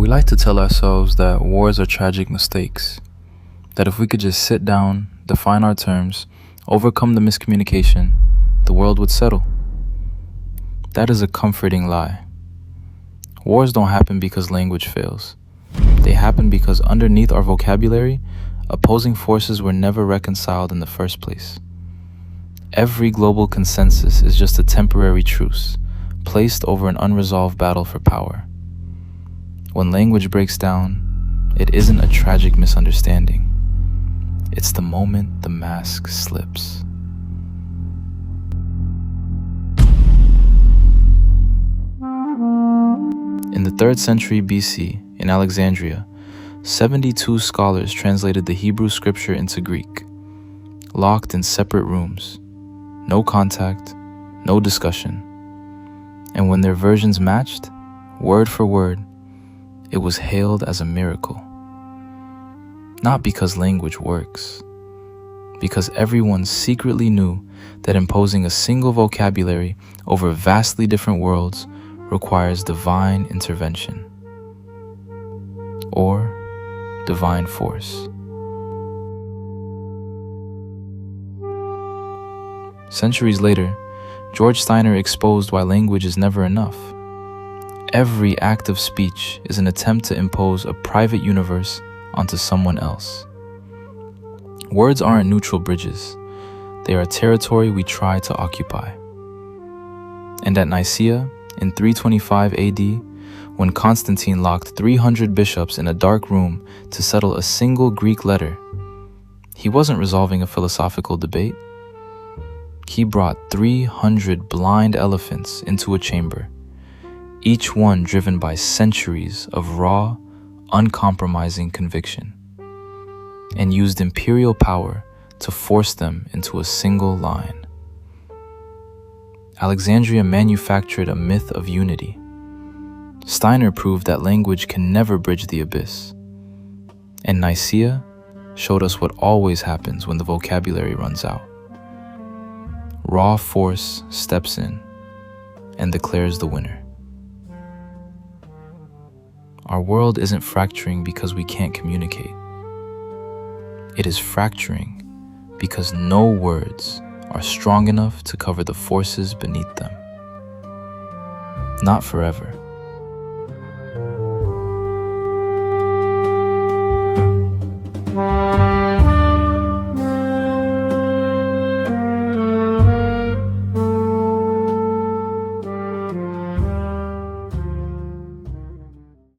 We like to tell ourselves that wars are tragic mistakes, that if we could just sit down, define our terms, overcome the miscommunication, the world would settle. That is a comforting lie. Wars don't happen because language fails. They happen because underneath our vocabulary, opposing forces were never reconciled in the first place. Every global consensus is just a temporary truce, placed over an unresolved battle for power. When language breaks down, it isn't a tragic misunderstanding. It's the moment the mask slips. In the 3rd century BC, in Alexandria, 72 scholars translated the Hebrew scripture into Greek, locked in separate rooms, no contact, no discussion. And when their versions matched, word for word, it was hailed as a miracle. Not because language works, because everyone secretly knew that imposing a single vocabulary over vastly different worlds requires divine intervention or divine force. Centuries later, George Steiner exposed why language is never enough. Every act of speech is an attempt to impose a private universe onto someone else. Words aren't neutral bridges. They are territory we try to occupy. And at Nicaea, in 325 AD, when Constantine locked 300 bishops in a dark room to settle a single Greek letter, he wasn't resolving a philosophical debate. He brought 300 blind elephants into a chamber, each one driven by centuries of raw, uncompromising conviction, and used imperial power to force them into a single line. Alexandria manufactured a myth of unity. Steiner proved that language can never bridge the abyss. And Nicaea showed us what always happens when the vocabulary runs out. Raw force steps in and declares the winner. Our world isn't fracturing because we can't communicate. It is fracturing because no words are strong enough to cover the forces beneath them. Not forever.